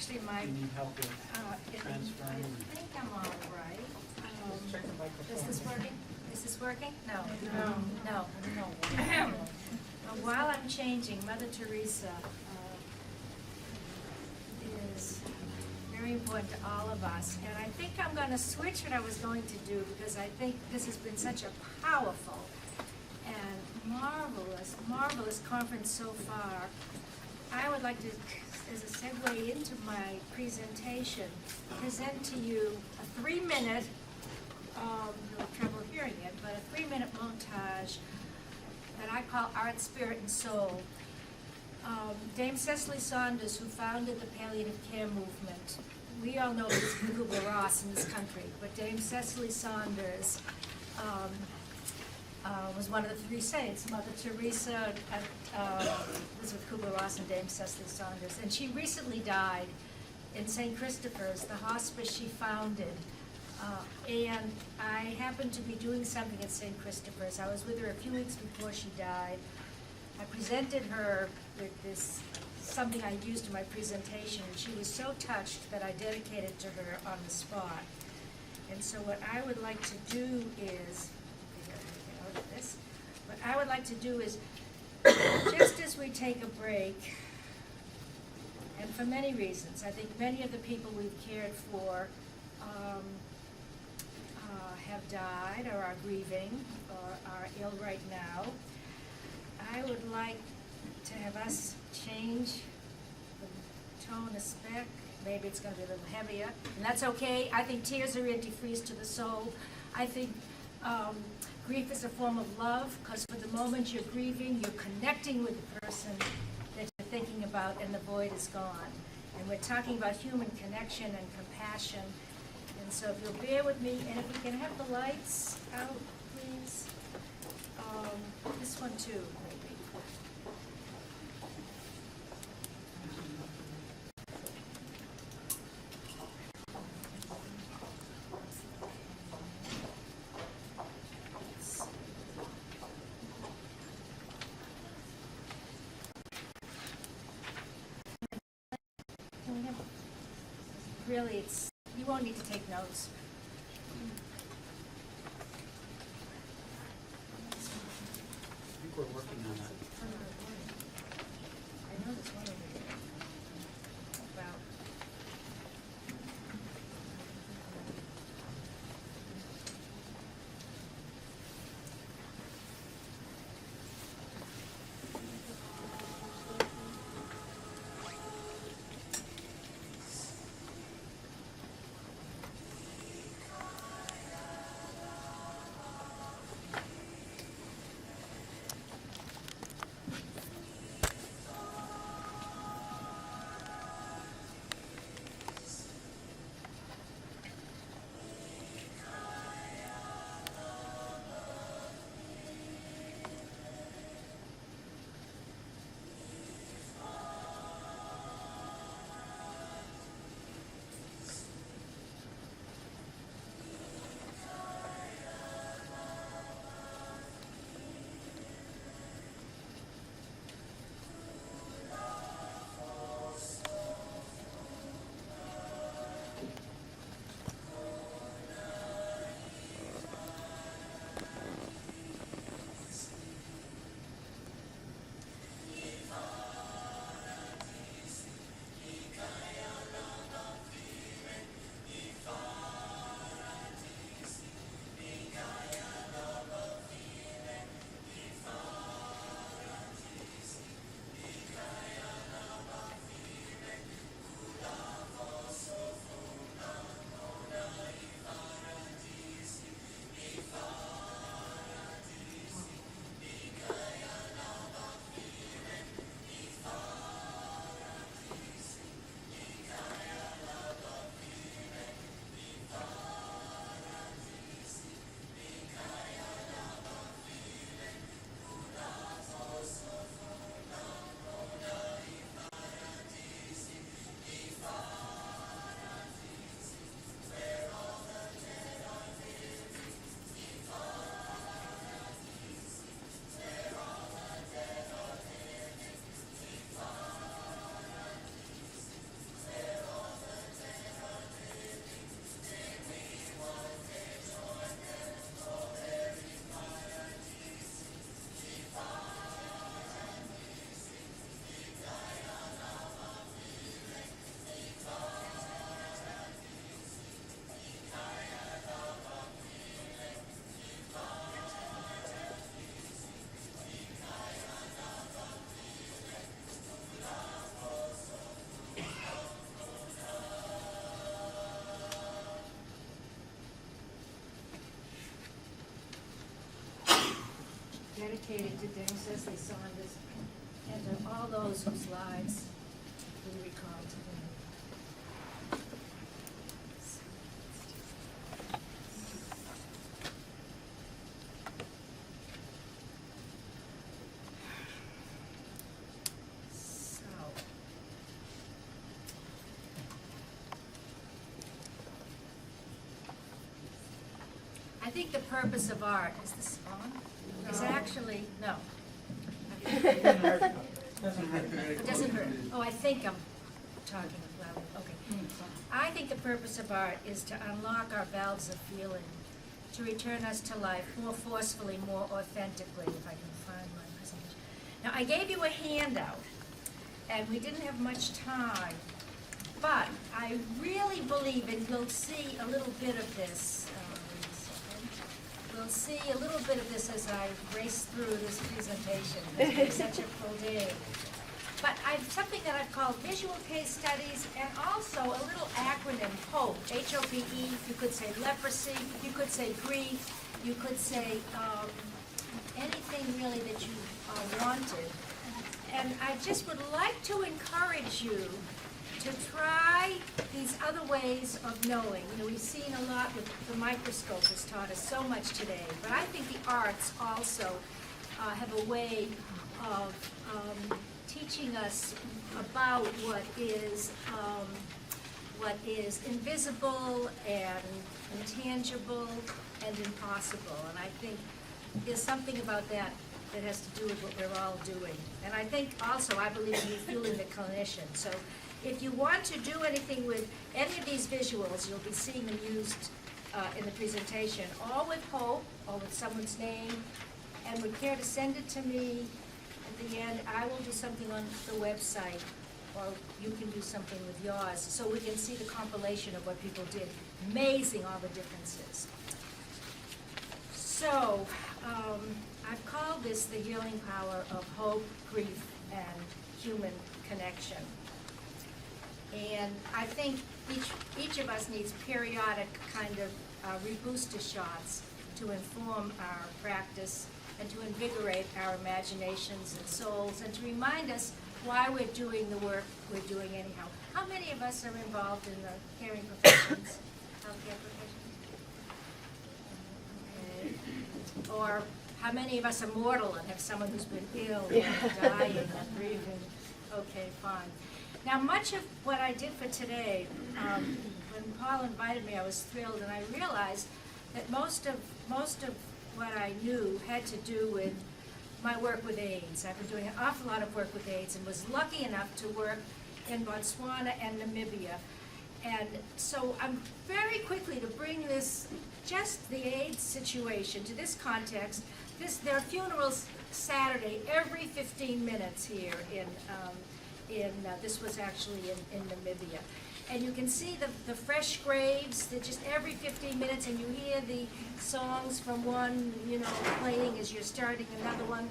actually my... You need help with transferring? I think I'm all right. Check the microphone. Is this working? Is this working? No. No. No. While I'm changing, Mother Teresa is very important to all of us. And I think I'm going to switch what I was going to do because I think this has been such a powerful and marvelous conference so far. I would like to, as a segue into my presentation, present to you a 3-minute, you'll have trouble hearing it, but a 3-minute montage that I call Art, Spirit, and Soul. Dame Cecily Saunders, who founded the palliative care movement, we all know this Kubler-Ross in this country, but Dame Cecily Saunders was one of the 3 saints. Mother Teresa was with Kubler-Ross and Dame Cecily Saunders. And she recently died in St. Christopher's, the hospice she founded. And I happened to be doing something at St. Christopher's. I was with her a few weeks before she died. I presented her with this, something I used in my presentation, and she was so touched that I dedicated it to her on the spot. And so what I would like to do is, just as we take a break, and for many reasons, I think many of the people we've cared for have died or are grieving or are ill right now. I would like to have us change the tone a speck. Maybe it's going to be a little heavier, and that's okay. I think tears are antifreeze to the soul. I think grief is a form of love, because for the moment you're grieving, you're connecting with the person that you're thinking about, and the void is gone. And we're talking about human connection and compassion. And so if you'll bear with me, and if we can have the lights out, please. This one too, maybe. Really, you won't need to take notes. I think we're working on that. I know there's one over here. About. dedicated to Dame Cecily Saunders and to all those whose lives we recall today. So, I think the purpose of art, is this on? Is actually, no. It doesn't hurt. Oh, I think I'm talking loud. Okay. I think the purpose of art is to unlock our valves of feeling, to return us to life more forcefully, more authentically, if I can find my presentation. Now, I gave you a handout, and we didn't have much time, but I really believe, and you'll see a little bit of this. Wait a second. We'll see a little bit of this as I race through this presentation. It's been such a full day. But I've something that I've called visual case studies, and also a little acronym, HOPE, H-O-P-E. You could say leprosy, you could say grief, you could say anything really that you wanted. And I just would like to encourage you to try these other ways of knowing. You know, we've seen a lot with the microscope has taught us so much today, but I think the arts also have a way of teaching us about what is invisible and intangible and impossible. And I think there's something about that that has to do with what we're all doing. And I think also, I believe in refueling the clinician. So if you want to do anything with any of these visuals, you'll be seeing them used in the presentation, all with hope, or with someone's name, and would care to send it to me. At the end, I will do something on the website, or you can do something with yours, so we can see the compilation of what people did. Amazing, all the differences. So, I've called this the healing power of hope, grief, and human connection. And I think each of us needs periodic kind of rebooster shots to inform our practice and to invigorate our imaginations and souls and to remind us why we're doing the work we're doing anyhow. How many of us are involved in the caring professions, healthcare professions? Okay. Or how many of us are mortal and have someone who's been ill and dying and grieving? Okay, fine. Now, much of what I did for today, when Paul invited me, I was thrilled, and I realized that most of what I knew had to do with my work with AIDS. I've been doing an awful lot of work with AIDS and was lucky enough to work in Botswana and Namibia. And so I'm very quickly to bring this, just the AIDS situation to this context. There are funerals Saturday every 15 minutes here this was actually in Namibia. And you can see the fresh graves, they're just every 15 minutes, and you hear the songs from one, playing as you're starting another one.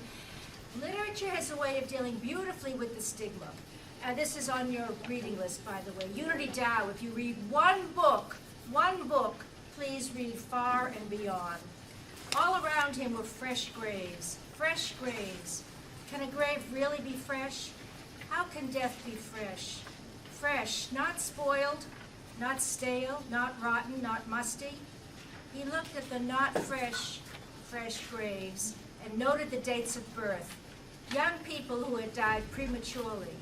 Literature has a way of dealing beautifully with the stigma. This is on your reading list, by the way. Unity Dow, if you read one book, please read Far and Beyond. All around him were fresh graves. Fresh graves. Can a grave really be fresh? How can death be fresh? Fresh, not spoiled, not stale, not rotten, not musty. He looked at the not fresh graves and noted the dates of birth. Young people who had died prematurely.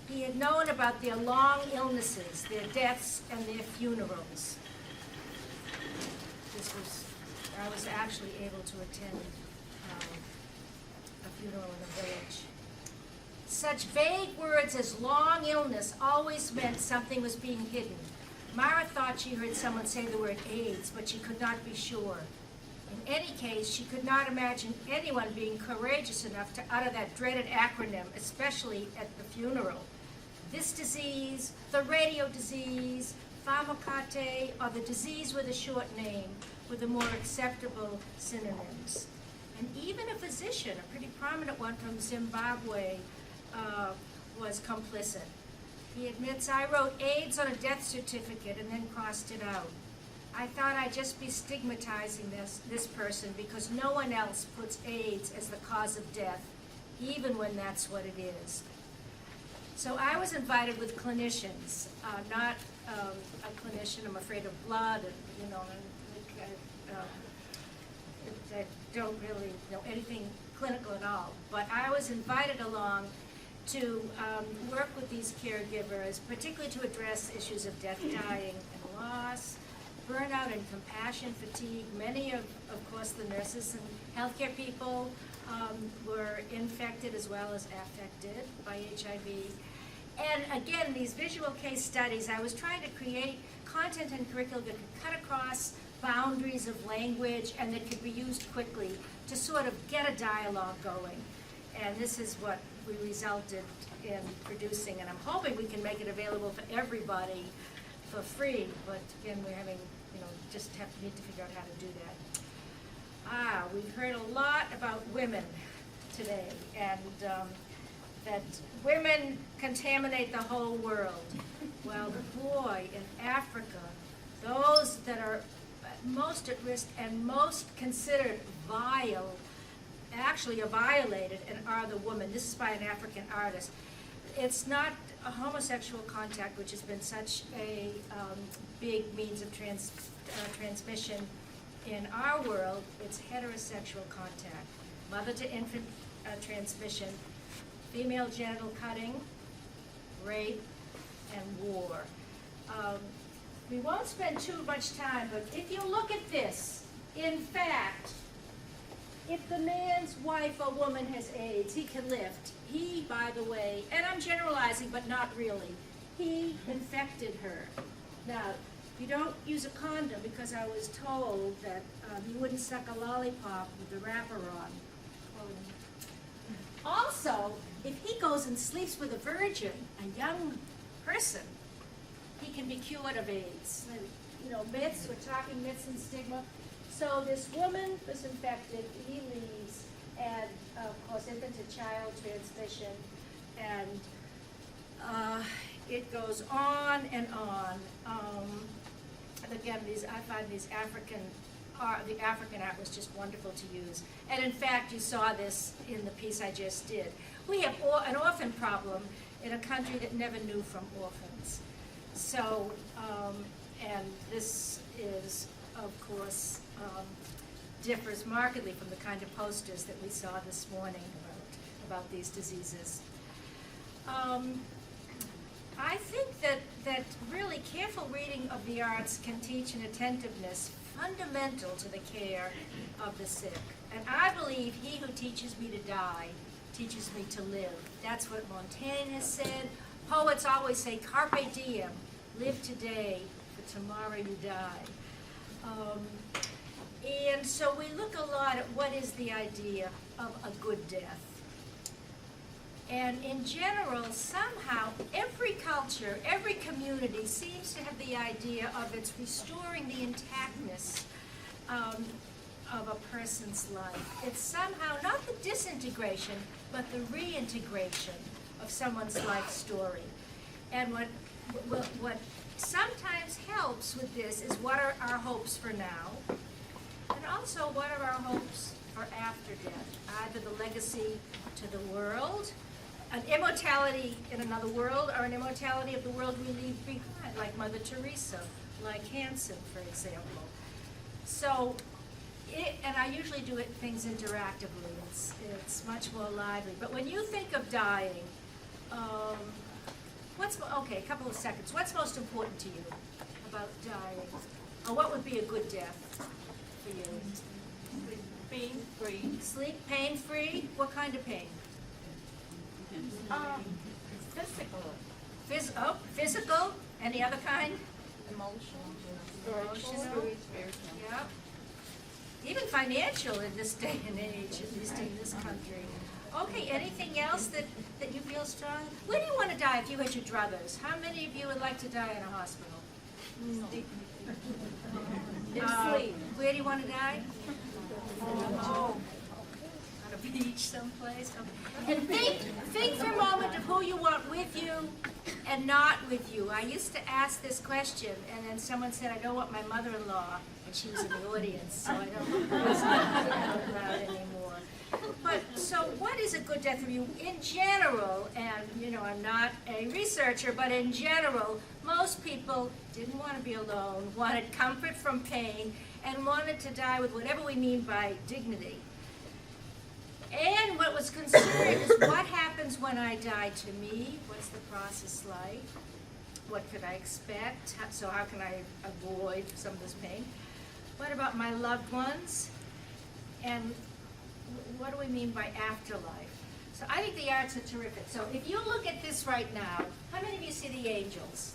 He had known about their long illnesses, their deaths, and their funerals. I was actually able to attend a funeral in a village. Such vague words as long illness always meant something was being hidden. Mara thought she heard someone say the word AIDS, but she could not be sure. In any case, she could not imagine anyone being courageous enough to utter that dreaded acronym, especially at the funeral. This disease, the radio disease, pharmacate, or the disease with a short name, were the more acceptable synonyms. And even a physician, a pretty prominent one from Zimbabwe, was complicit. He admits, I wrote AIDS on a death certificate and then crossed it out. I thought I'd just be stigmatizing this person because no one else puts AIDS as the cause of death, even when that's what it is. So I was invited with clinicians, not a clinician, I'm afraid of blood, and, you know, I don't really know anything clinical at all. But I was invited along to work with these caregivers, particularly to address issues of death, dying, and loss, burnout and compassion fatigue. Many of course, the nurses and healthcare people were infected as well as affected by HIV. And again, these visual case studies, I was trying to create content and curriculum that could cut across boundaries of language and that could be used quickly to sort of get a dialogue going. And this is what we resulted in producing, and I'm hoping we can make it available for everybody for free, but again, we're having, you know, need to figure out how to do that. We've heard a lot about women today, and that women contaminate the whole world. Well, boy, in Africa, those that are most at risk and most considered vile actually are violated and are the women. This is by an African artist. It's not a homosexual contact, which has been such a big means of transmission in our world. It's heterosexual contact, mother to infant transmission, female genital cutting, rape, and war. We won't spend too much time, but if you look at this, in fact, if the man's wife or woman has AIDS, he can lift. He, by the way, and I'm generalizing, but not really, he infected her. Now, you don't use a condom because I was told that you wouldn't suck a lollipop with the wrapper on. Also, if he goes and sleeps with a virgin, a young person, he can be cured of AIDS. You know, myths, we're talking myths and stigma. So this woman was infected, he leaves, and of course infant to child transmission, and it goes on and on. And again, I find these the African art was just wonderful to use. And in fact, you saw this in the piece I just did. We have an orphan problem in a country that never knew from orphans. So, and this is, of course, differs markedly from the kind of posters that we saw this morning about these diseases. I think that really careful reading of the arts can teach an attentiveness fundamental to the care of the sick. And I believe he who teaches me to die teaches me to live. That's what Montaigne has said. Poets always say, carpe diem, live today, for tomorrow you die. And so we look a lot at what is the idea of a good death. And in general, somehow, every culture, every community seems to have the idea of it's restoring the intactness of a person's life. It's somehow not the disintegration, but the reintegration of someone's life story. And what sometimes helps with this is what are our hopes for now, and also what are our hopes for after death, either the legacy to the world, an immortality in another world, or an immortality of the world we leave behind, like Mother Teresa, like Hansen, for example. So, and I usually do things interactively. It's much more lively. But when you think of dying, okay, a couple of seconds. What's most important to you about dying? Or what would be a good death for you? Pain-free. Sleep, pain-free? What kind of pain? Physical. Physical? Any other kind? Emotional. Yeah. Even financial in this day and age, at least in this country. Okay, anything else that you feel strong? Where do you want to die if you had your druthers? How many of you would like to die in a hospital? Sleep. Where do you want to die? On a beach someplace. Okay. And think for a moment of who you want with you and not with you? I used to ask this question, and then someone said, I don't want my mother-in-law, and she was in the audience, so I don't listen out loud anymore. But, so what is a good death review? In general, and you know, I'm not a researcher, but in general, most people didn't want to be alone, wanted comfort from pain, and wanted to die with whatever we mean by dignity. And what was considered is what happens when I die to me? What's the process like? What could I expect? So how can I avoid some of this pain? What about my loved ones? And what do we mean by afterlife? So I think the arts are terrific. So if you look at this right now, how many of you see the angels?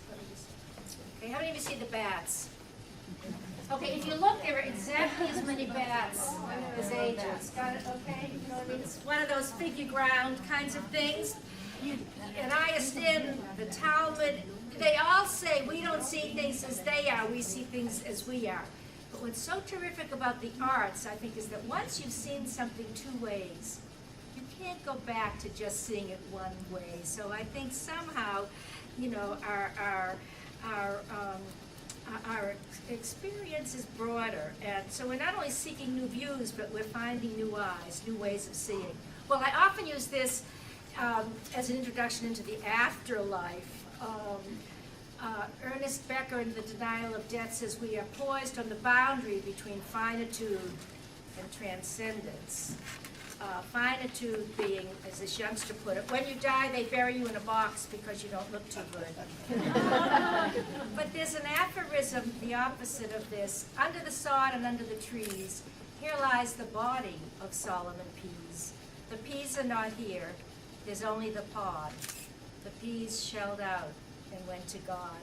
Okay, how many of you see the bats? Okay, if you look, there are exactly as many bats as angels. Got it? Okay, you know what I mean? It's one of those figure ground kinds of things. And I understand the Talmud, they all say we don't see things as they are, we see things as we are. But what's so terrific about the arts, I think, is that once you've seen something two ways, you can't go back to just seeing it one way. So I think somehow, you know, our experience is broader, and so we're not only seeking new views, but we're finding new eyes, new ways of seeing. Well, I often use this as an introduction into the afterlife. Ernest Becker in The Denial of Death says we are poised on the boundary between finitude and transcendence. Finitude being, as this youngster put it, when you die they bury you in a box because you don't look too good. But there's an aphorism, the opposite of this. Under the sod and under the trees, here lies the body of Solomon Pease. The peas are not here, there's only the pod. The peas shelled out and went to God.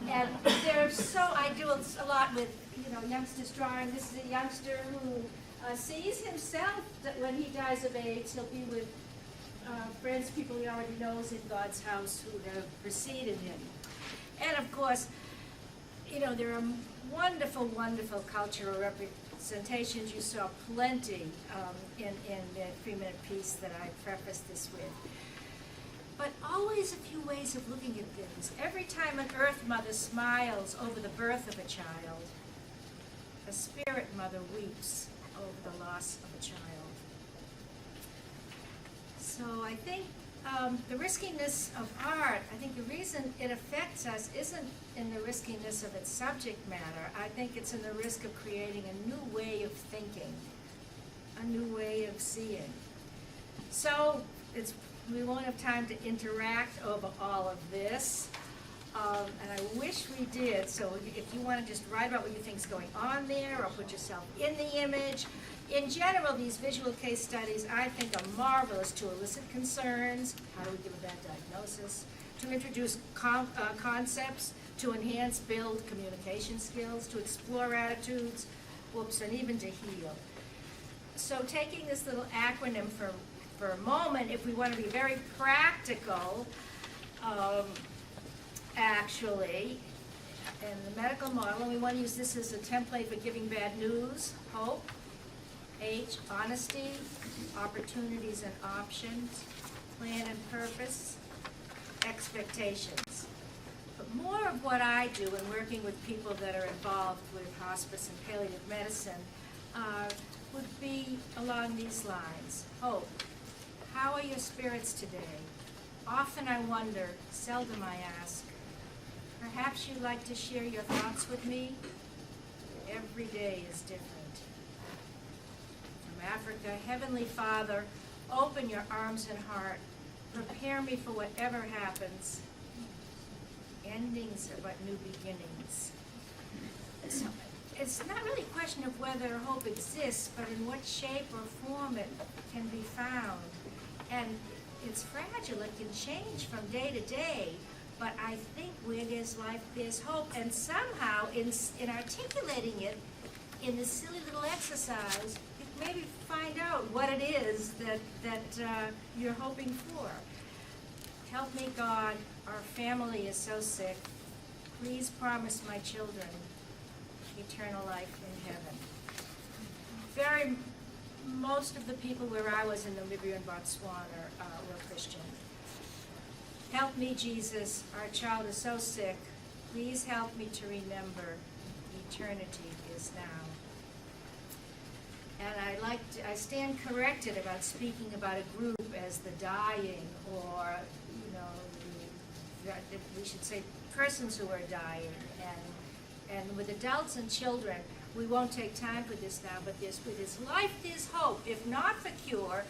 And they're so, I do a lot with, you know, youngsters drawing. This is a youngster who sees himself that when he dies of AIDS, he'll be with friends, people he already knows in God's house who have preceded him. And of course, you know, there are wonderful, wonderful cultural representations. You saw plenty in the 3-minute piece that I prefaced this with. But always a few ways of looking at things. Every time an earth mother smiles over the birth of a child, a spirit mother weeps over the loss of a child. So I think the riskiness of art, I think the reason it affects us isn't in the riskiness of its subject matter. I think it's in the risk of creating a new way of thinking, a new way of seeing. So we won't have time to interact over all of this. And I wish we did, so if you want to just write about what you think is going on there, or put yourself in the image. In general, these visual case studies, I think, are marvelous to elicit concerns. How do we give a bad diagnosis? To introduce concepts, to enhance, build communication skills, to explore attitudes, and even to heal. So taking this little acronym for a moment, if we want to be very practical, actually, in the medical model, and we want to use this as a template for giving bad news: hope, H, honesty, opportunities and options, plan and purpose, expectations. But more of what I do in working with people that are involved with hospice and palliative medicine would be along these lines. Hope. How are your spirits today? Often I wonder, seldom I ask. Perhaps you'd like to share your thoughts with me? Every day is different. From Africa, Heavenly Father, open your arms and heart. Prepare me for whatever happens. Endings are but new beginnings. So it's not really a question of whether hope exists, but in what shape or form it can be found. And it's fragile, it can change from day to day, but I think where there's life, there's hope. And somehow, in articulating it in this silly little exercise, you maybe find out what it is that you're hoping for. Help me, God, our family is so sick. Please promise my children eternal life in heaven. Most of the people where I was in Namibia and Botswana were Christian. Help me, Jesus, our child is so sick. Please help me to remember eternity is now. And I stand corrected about speaking about a group as the dying, or, we should say persons who are dying. And with adults and children, we won't take time for this now, but with this life, there's hope. If not for cure,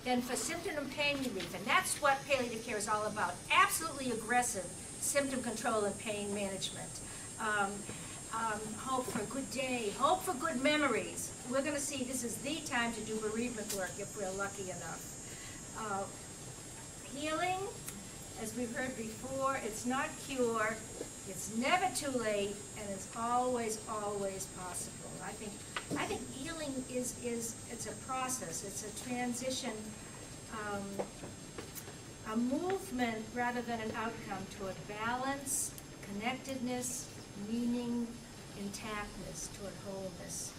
then for symptom and pain relief. And that's what palliative care is all about. Absolutely aggressive symptom control and pain management. Hope for a good day, hope for good memories. We're going to see this is the time to do bereavement work if we're lucky enough. Healing, as we've heard before, it's not cure, it's never too late, and it's always, always possible. I think healing it's a process, it's a transition, a movement rather than an outcome toward balance, connectedness, meaning, intactness, toward wholeness.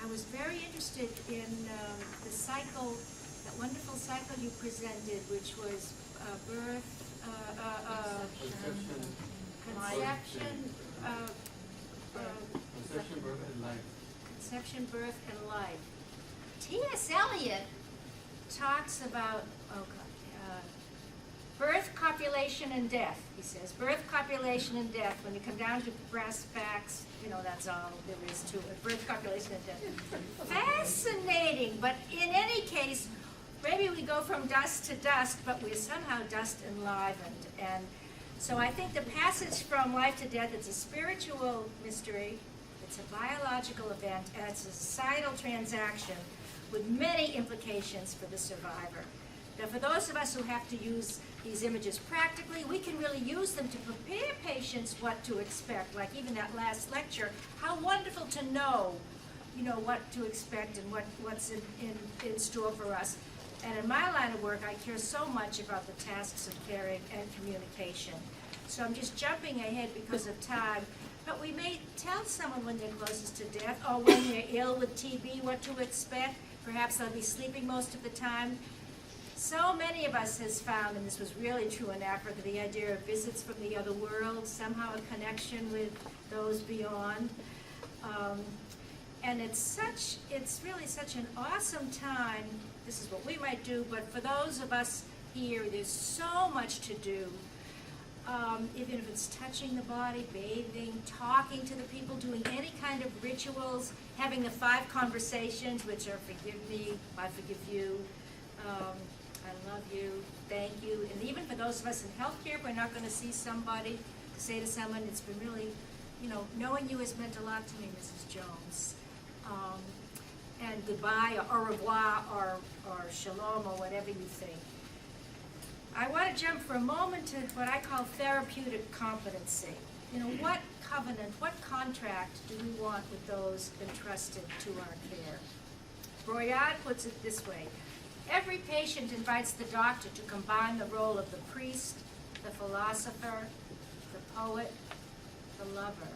I was very interested in the cycle, that wonderful cycle you presented, which was birth, conception, birth, and life. Conception, birth, and life. T.S. Eliot talks about, birth, copulation, and death, he says. Birth, copulation, and death. When you come down to brass tacks, that's all there is to it. Birth, copulation, and death. Fascinating, but in any case, maybe we go from dust to dust, but we're somehow dust enlivened. And so I think the passage from life to death, it's a spiritual mystery, it's a biological event, and it's a societal transaction with many implications for the survivor. Now, for those of us who have to use these images practically, we can really use them to prepare patients what to expect. Like even that last lecture, how wonderful to know, what to expect and what's in store for us. And in my line of work, I care so much about the tasks of caring and communication. So I'm just jumping ahead because of time. But we may tell someone when they're closest to death, or when they're ill with TB, what to expect. Perhaps they'll be sleeping most of the time. So many of us has found, and this was really true in Africa, the idea of visits from the other world, somehow a connection with those beyond. And it's really such an awesome time. This is what we might do, but for those of us here, there's so much to do. Even if it's touching the body, bathing, talking to the people, doing any kind of rituals, having the 5 conversations, which are forgive me, I forgive you, I love you, thank you. And even for those of us in healthcare, if we're not going to see somebody, to say to someone, it's been really, knowing you has meant a lot to me, Mrs. Jones. And goodbye, or au revoir, or shalom, or whatever you think. I want to jump for a moment to what I call therapeutic competency. What covenant, what contract do we want with those entrusted to our care? Broyard puts it this way: every patient invites the doctor to combine the role of the priest, the philosopher, the poet, the lover.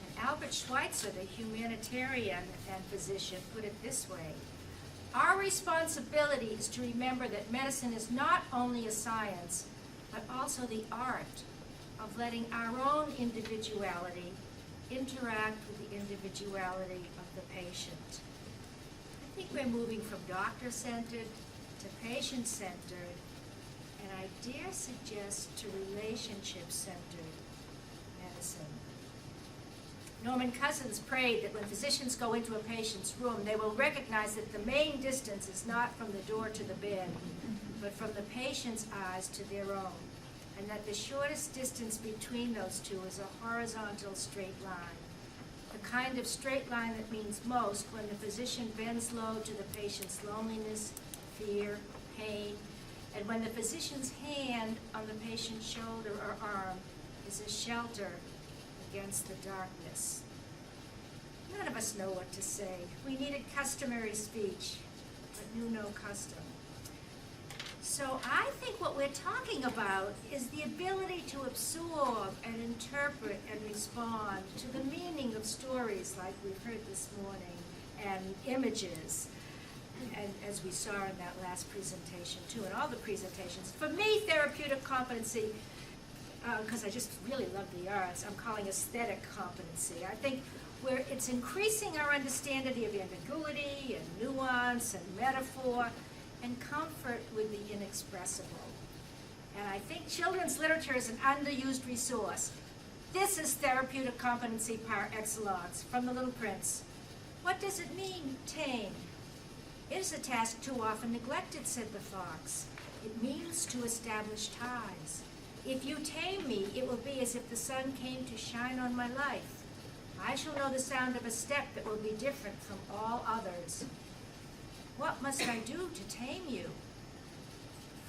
And Albert Schweitzer, the humanitarian and physician, put it this way: our responsibility is to remember that medicine is not only a science, but also the art of letting our own individuality interact with the individuality of the patient. I think we're moving from doctor-centered to patient-centered, and I dare suggest to relationship-centered medicine. Norman Cousins prayed that when physicians go into a patient's room, they will recognize that the main distance is not from the door to the bed, but from the patient's eyes to their own, and that the shortest distance between those two is a horizontal straight line, the kind of straight line that means most when the physician bends low to the patient's loneliness, fear, pain, and when the physician's hand on the patient's shoulder or arm is a shelter against the darkness. None of us know what to say. We needed customary speech, but knew no custom. So I think what we're talking about is the ability to absorb and interpret and respond to the meaning of stories like we've heard this morning, and images, and as we saw in that last presentation too, and all the presentations. For me, therapeutic competency, because I just really love the arts, I'm calling aesthetic competency. I think where it's increasing our understanding of ambiguity and nuance and metaphor and comfort with the inexpressible. And I think children's literature is an underused resource. This is therapeutic competency par excellence from The Little Prince. What does it mean, tame? It is a task too often neglected, said the fox. It means to establish ties. If you tame me, it will be as if the sun came to shine on my life. I shall know the sound of a step that will be different from all others. What must I do to tame you?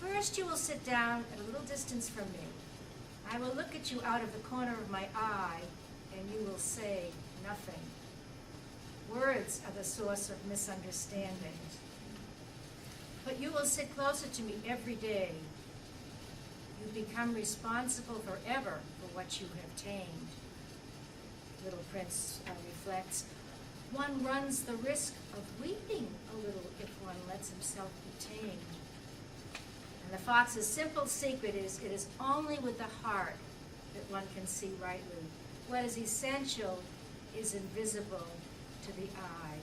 First, you will sit down at a little distance from me. I will look at you out of the corner of my eye, and you will say nothing. Words are the source of misunderstanding. But you will sit closer to me every day. You become responsible forever for what you have tamed. Little Prince reflects, one runs the risk of weeping a little if one lets himself be tamed. And the fox's simple secret is, it is only with the heart that one can see rightly. What is essential is invisible to the eye.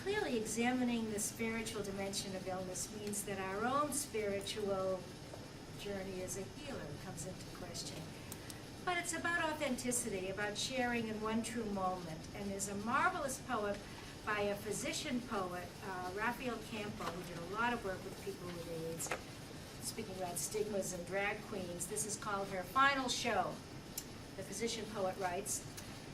Clearly examining the spiritual dimension of illness means that our own spiritual journey as a healer comes into question. But it's about authenticity, about sharing in one true moment. And there's a marvelous poem by a physician poet, Raphael Campo, who did a lot of work with people with AIDS, speaking about stigmas and drag queens. This is called her final show. The physician poet writes,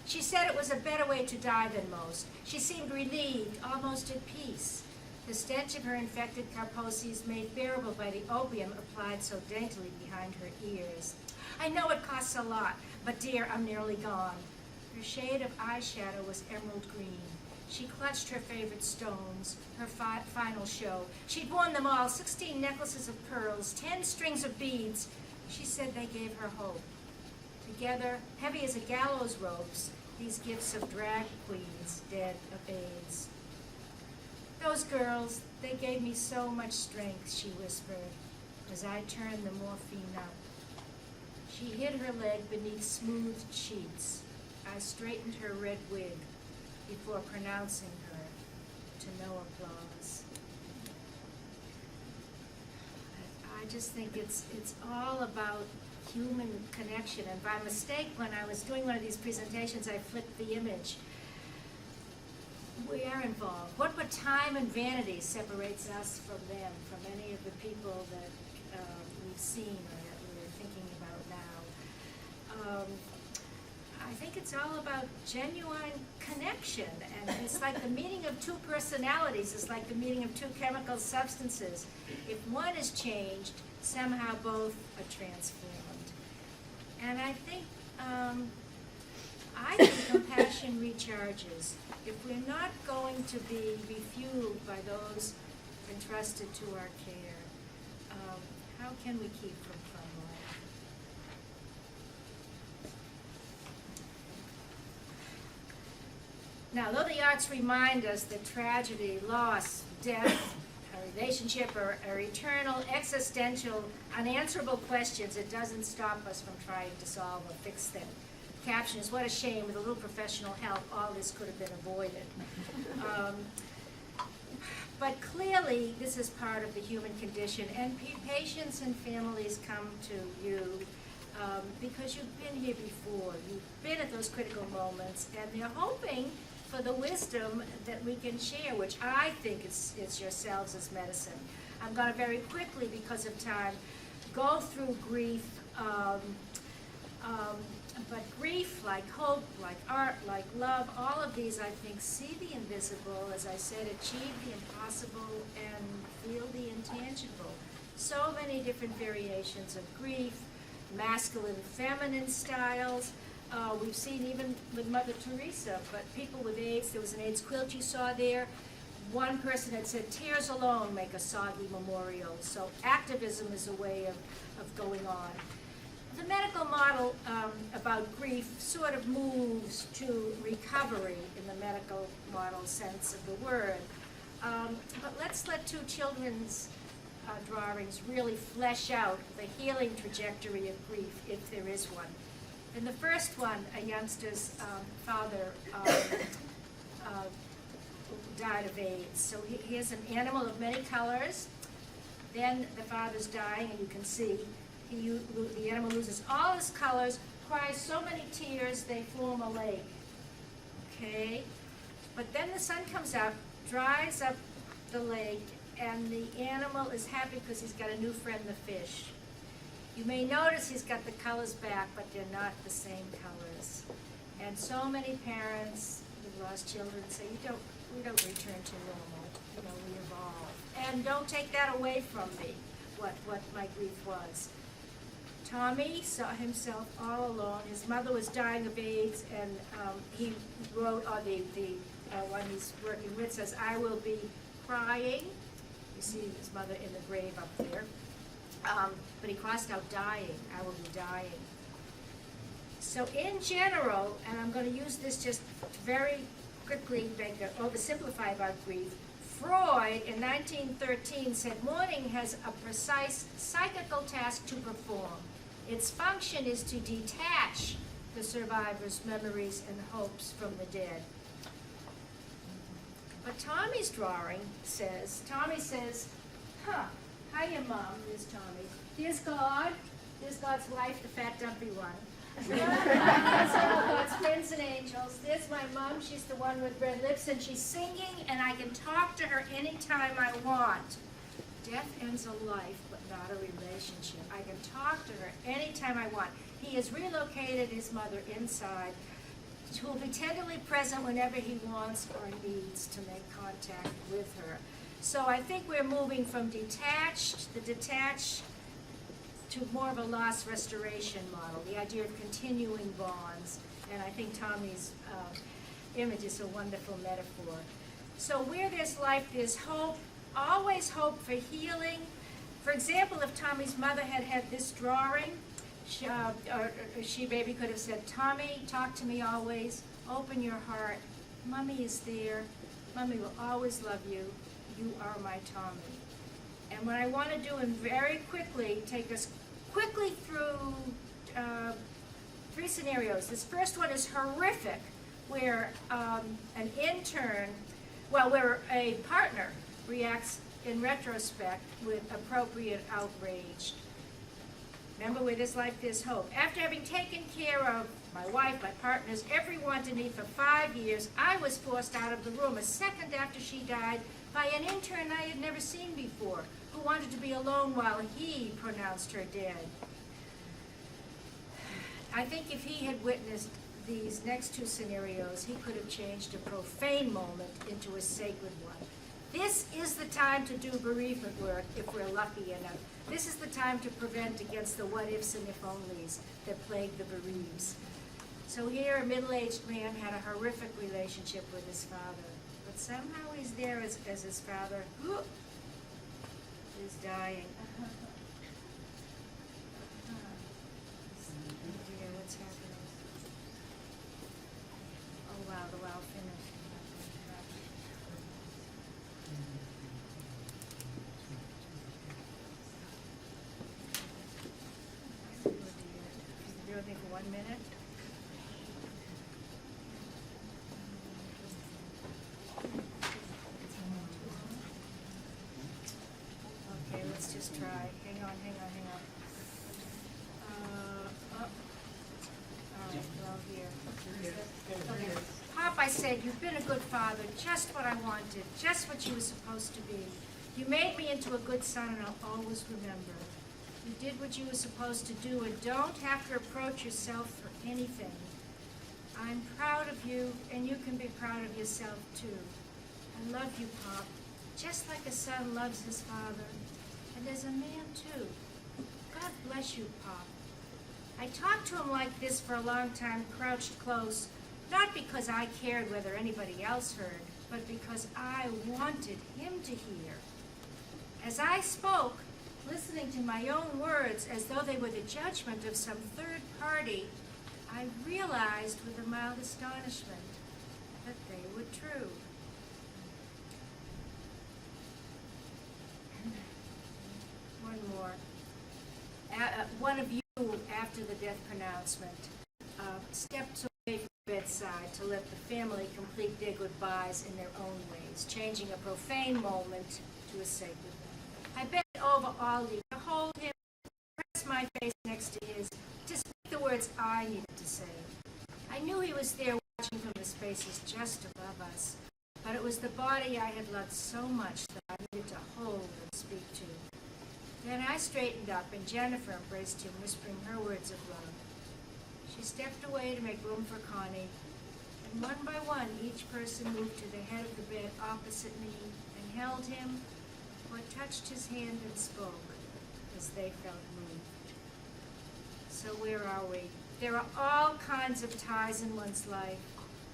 she said it was a better way to die than most. She seemed relieved, almost at peace. The stench of her infected Kaposi's made bearable by the opium applied so daintily behind her ears. I know it costs a lot, but dear, I'm nearly gone. Her shade of eyeshadow was emerald green. She clutched her favorite stones, her final show. She'd worn them all, 16 necklaces of pearls, 10 strings of beads. She said they gave her hope. Together, heavy as a gallows ropes, these gifts of drag queens, dead of AIDS. Those girls, they gave me so much strength, she whispered, as I turned the morphine up. She hid her leg beneath smooth sheets. I straightened her red wig before pronouncing her to no applause. I just think it's all about human connection. And by mistake, when I was doing one of these presentations, I flipped the image. We are involved. What but time and vanity separates us from them, from any of the people that we've seen or that we're thinking about now? I think it's all about genuine connection, and it's like the meeting of two personalities. It's like the meeting of two chemical substances. If one is changed, somehow both are transformed. And I think compassion recharges. If we're not going to be refueled by those entrusted to our care, how can we keep from crumbling? Now, though the arts remind us that tragedy, loss, death, a relationship are eternal, existential, unanswerable questions, it doesn't stop us from trying to solve or fix them. Caption is, what a shame, with a little professional help, all this could have been avoided. But clearly, this is part of the human condition, and patients and families come to you because you've been here before. You've been at those critical moments, and they're hoping for the wisdom that we can share, which I think is yourselves as medicine. I'm going to very quickly, because of time, go through grief. But grief, like hope, like art, like love, all of these, I think, see the invisible, as I said, achieve the impossible, and feel the intangible. So many different variations of grief, masculine, feminine styles. We've seen even with Mother Teresa, but people with AIDS, there was an AIDS quilt you saw there. One person had said, tears alone make a soggy memorial. So activism is a way of going on. The medical model about grief sort of moves to recovery in the medical model sense of the word. But let's let two children's drawings really flesh out the healing trajectory of grief, if there is one. In the first one, a youngster's father died of AIDS. So here's an animal of many colors. Then the father's dying, and you can see the animal loses all his colors, cries so many tears they form a lake. Okay? But then the sun comes up, dries up the lake, and the animal is happy because he's got a new friend, the fish. You may notice he's got the colors back, but they're not the same colors. And so many parents who've lost children say, we don't return to normal, we evolve. And don't take that away from me, what my grief was. Tommy saw himself all alone. His mother was dying of AIDS, and he wrote, or the one he's working with says, I will be crying. You see his mother in the grave up there. But he crossed out dying. I will be dying. So in general, and I'm going to use this just very quickly, oversimplify about grief, Freud in 1913 said mourning has a precise psychical task to perform. Its function is to detach the survivor's memories and hopes from the dead. But Tommy's drawing says, hiya, Mom, there's Tommy. There's God. There's God's wife, the fat, dumpy one. There's friends and angels. There's my mom. She's the one with red lips, and she's singing, and I can talk to her anytime I want. Death ends a life, but not a relationship. I can talk to her anytime I want. He has relocated his mother inside, who will be tenderly present whenever he wants or needs to make contact with her. So I think we're moving from the detached, to more of a loss restoration model, the idea of continuing bonds. And I think Tommy's image is a wonderful metaphor. So where there's life, there's hope. Always hope for healing. For example, if Tommy's mother had had this drawing, she maybe could have said, Tommy, talk to me always. Open your heart. Mommy is there. Mommy will always love you. You are my Tommy. And what I want to do, and very quickly, take us quickly through 3 scenarios. This first one is horrific, where where a partner reacts in retrospect with appropriate outrage. Remember, where there's life, there's hope. After having taken care of my wife, my partners, everyone to me for 5 years, I was forced out of the room a second after she died by an intern I had never seen before, who wanted to be alone while he pronounced her dead. I think if he had witnessed these next 2 scenarios, he could have changed a profane moment into a sacred one. This is the time to do bereavement work if we're lucky enough. This is the time to prevent against the what-ifs and if-onlys that plague the bereaves. So here, a middle-aged man had a horrific relationship with his father, but somehow he's there as his father is dying. Oh dear, what's happening? Oh wow, the wow finished. Can you do anything for 1 minute? Okay, let's just try. Hang on. All right, well, here. Okay. Pop, I said, you've been a good father, just what I wanted, just what you were supposed to be. You made me into a good son, and I'll always remember. You did what you were supposed to do, and don't have to reproach yourself for anything. I'm proud of you, and you can be proud of yourself, too. I love you, Pop, just like a son loves his father. And as a man, too. God bless you, Pop. I talked to him like this for a long time, crouched close, not because I cared whether anybody else heard, but because I wanted him to hear. As I spoke, listening to my own words as though they were the judgment of some third party, I realized with a mild astonishment that they were true. one of you, after the death pronouncement, stepped away from the bedside to let the family complete their goodbyes in their own ways, changing a profane moment to a sacred one. I bent over Aldi to hold him, press my face next to his, to speak the words I needed to say. I knew he was there watching from the spaces just above us, but it was the body I had loved so much that I needed to hold and speak to. Then I straightened up, and Jennifer embraced him, whispering her words of love. She stepped away to make room for Connie, and one by one, each person moved to the head of the bed opposite me and held him, or touched his hand and spoke as they felt moved. So where are we? There are all kinds of ties in one's life,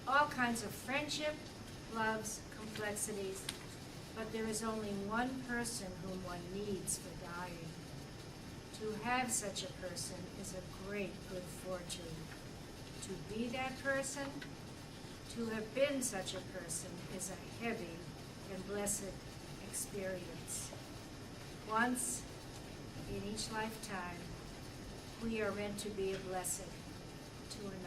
all kinds of friendship, loves, complexities, but there is only one person whom one needs for dying. To have such a person is a great good fortune. To be that person, to have been such a person, is a heavy and blessed experience. Once in each lifetime, we are meant to be a blessing to another.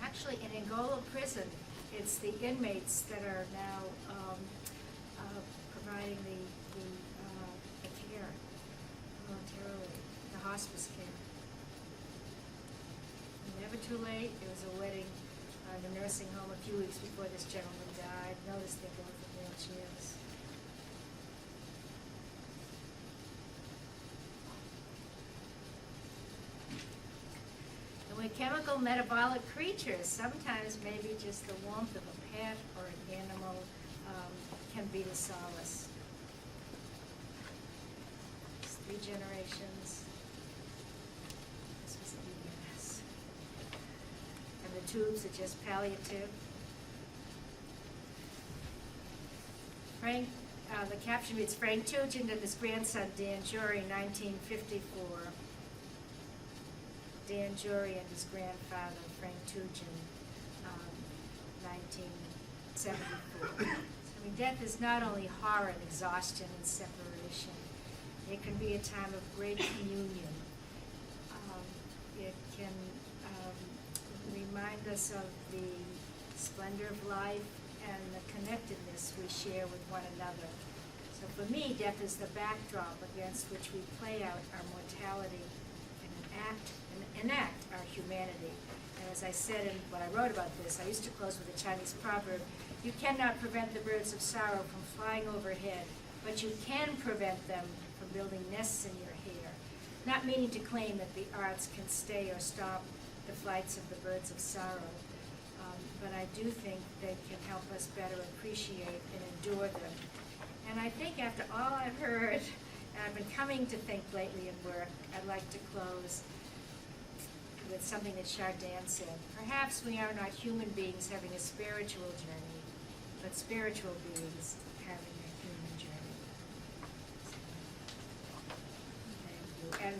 Actually, in Angola prison, it's the inmates that are now providing the care voluntarily, the hospice care. Never too late. There was a wedding in the nursing home a few weeks before this gentleman died. Notice they're both in wheelchairs. We're chemical metabolic creatures. Sometimes maybe just the warmth of a pet or an animal can be the solace. It's 3 generations. This was EMS. And the tubes are just palliative. Frank, the caption reads, Frank Tugend and his grandson Dan Jury, 1954. Dan Jury and his grandfather, Frank Tugend, 1974. I mean, death is not only horror and exhaustion and separation. It can be a time of great communion. It can remind us of the splendor of life and the connectedness we share with one another. So for me, death is the backdrop against which we play out our mortality and enact our humanity. And as I said in what I wrote about this, I used to close with a Chinese proverb, you cannot prevent the birds of sorrow from flying overhead, but you can prevent them from building nests in your hair. Not meaning to claim that the arts can stay or stop the flights of the birds of sorrow, but I do think they can help us better appreciate and endure them. And I think after all I've heard, and I've been coming to think lately in work, I'd like to close with something that Chardin said. Perhaps we are not human beings having a spiritual journey, but spiritual beings having a human journey. Thank you. And